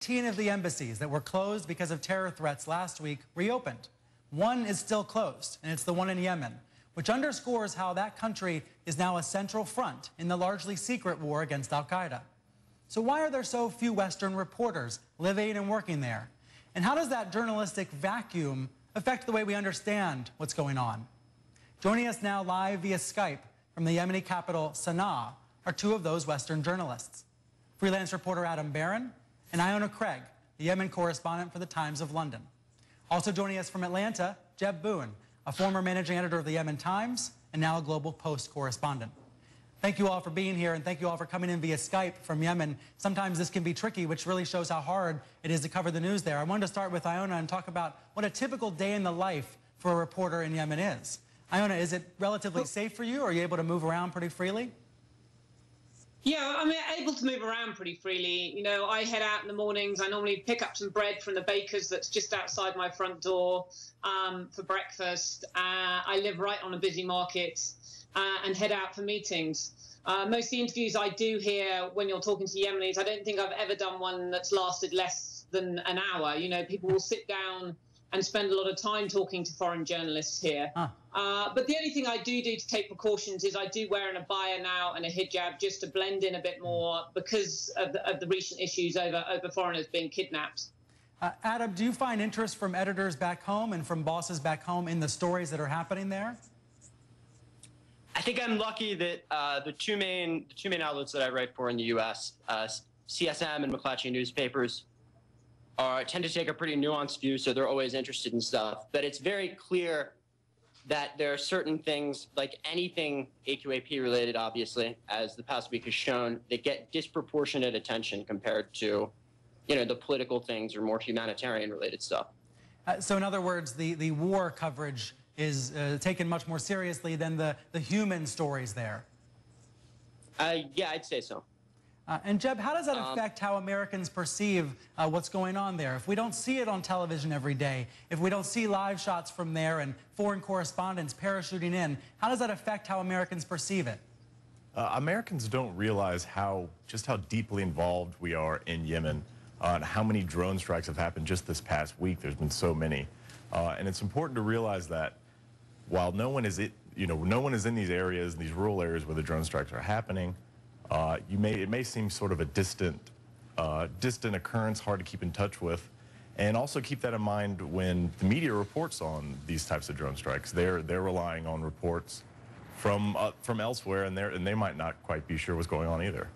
18 of the embassies that were closed because of terror threats last week reopened. One is still closed, and it's the one in Yemen, which underscores how that country is now a central front in the largely secret war against al-Qaeda. So why are there so few Western reporters living and working there? And how does that journalistic vacuum affect the way we understand what's going on? Joining us now live via Skype from the Yemeni capital, Sana'a, are two of those Western journalists. Freelance reporter Adam Barron and Iona Craig, the Yemen correspondent for the Times of London. Also joining us from Atlanta, Jeb Boone, a former managing editor of the Yemen Times and now a Global Post correspondent. Thank you all for being here, and thank you all for coming in via Skype from Yemen. Sometimes this can be tricky, which really shows how hard it is to cover the news there. I wanted to start with Iona and talk about what a typical day in the life for a reporter in Yemen is. Iona, is it relatively safe for you? Are you able to move around pretty freely? Yeah, I'm able to move around pretty freely. You know, I head out in the mornings. I normally pick up some bread from the baker's that's just outside my front door for breakfast. I live right on a busy market and head out for meetings. Most of the interviews I do here when you're talking to Yemenis, I don't think I've ever done one that's lasted less than an hour. You know, people will sit down and spend a lot of time talking to foreign journalists here. But the only thing I do to take precautions is I do wear an abaya now and a hijab just to blend in a bit more because of the recent issues over foreigners being kidnapped. Adam, do you find interest from editors back home and from bosses back home in the stories that are happening there? I think I'm lucky that the two main outlets that I write for in the U.S., CSM and McClatchy newspapers, tend to take a pretty nuanced view, so they're always interested in stuff. But it's very clear that there are certain things, like anything AQAP related, obviously, as the past week has shown, that get disproportionate attention compared to, you know, the political things or more humanitarian related stuff. So in other words, the war coverage is taken much more seriously than the human stories there. Yeah, I'd say so. And Jeb, how does that affect how Americans perceive what's going on there? If we don't see it on television every day, if we don't see live shots from there and foreign correspondents parachuting in, how does that affect how Americans perceive it? Americans don't realize just how deeply involved we are in Yemen and how many drone strikes have happened just this past week. There's been so many. And it's important to realize that while no one is in these areas, these rural areas where the drone strikes are happening, it may seem sort of a distant occurrence, hard to keep in touch with, and also keep that in mind when the media reports on these types of drone strikes. They're relying on reports from elsewhere, and they might not quite be sure what's going on either.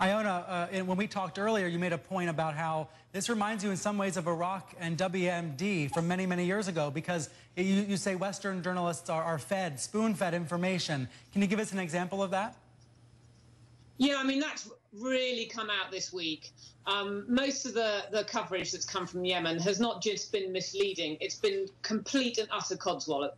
Iona, when we talked earlier, you made a point about how this reminds you in some ways of Iraq and WMD from many, many years ago, because you say Western journalists are fed, spoon-fed information. Can you give us an example of that? Yeah, I mean, that's really come out this week. Most of the coverage that's come from Yemen has not just been misleading. It's been complete and utter codswallop.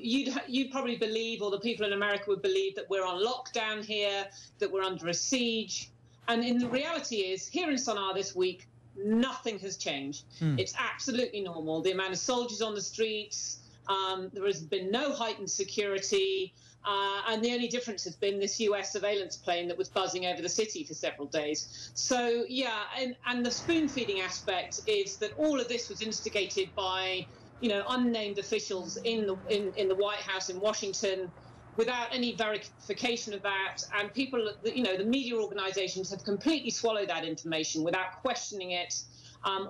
You'd probably believe, or the people in America would believe, that we're on lockdown here, that we're under a siege. And the reality is, here in Sana'a this week, nothing has changed. It's absolutely normal. The amount of soldiers on the streets, there has been no heightened security. And the only difference has been this US surveillance plane that was buzzing over the city for several days. So, yeah, and the spoon-feeding aspect is that all of this was instigated by, you know, unnamed officials in the White House in Washington without any verification of that. And people, you know, the media organizations have completely swallowed that information without questioning it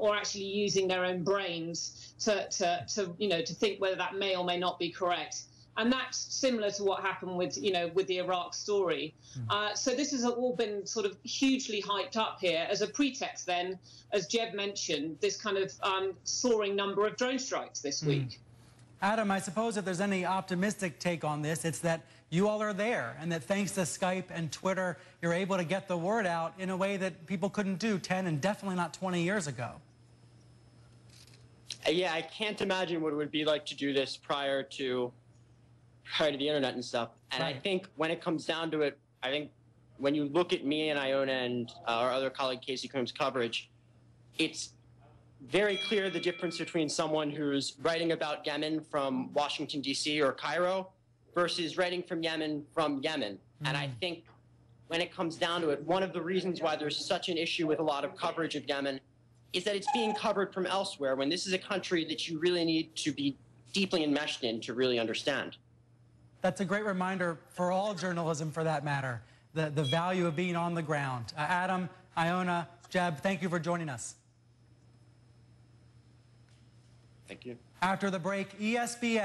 or actually using their own brains to think whether that may or may not be correct. And that's similar to what happened with the Iraq story. So this has all been sort of hugely hyped up here as a pretext then, as Jeb mentioned, this kind of soaring number of drone strikes this week. Adam, I suppose if there's any optimistic take on this, it's that you all are there and that thanks to Skype and Twitter, you're able to get the word out in a way that people couldn't do 10 and definitely not 20 years ago. Yeah, I can't imagine what it would be like to do this prior to the internet and stuff. And right. I think when it comes down to it, I think when you look at me and Iona and our other colleague Casey Coombs' coverage, it's very clear the difference between someone who's writing about Yemen from Washington, D.C. or Cairo versus writing from Yemen. And I think when it comes down to it, one of the reasons why there's such an issue with a lot of coverage of Yemen is that it's being covered from elsewhere when this is a country that you really need to be deeply enmeshed in to really understand. That's a great reminder for all journalism, for that matter, the value of being on the ground. Adam, Iona, Jeb, thank you for joining us. Thank you. After the break, ESPN.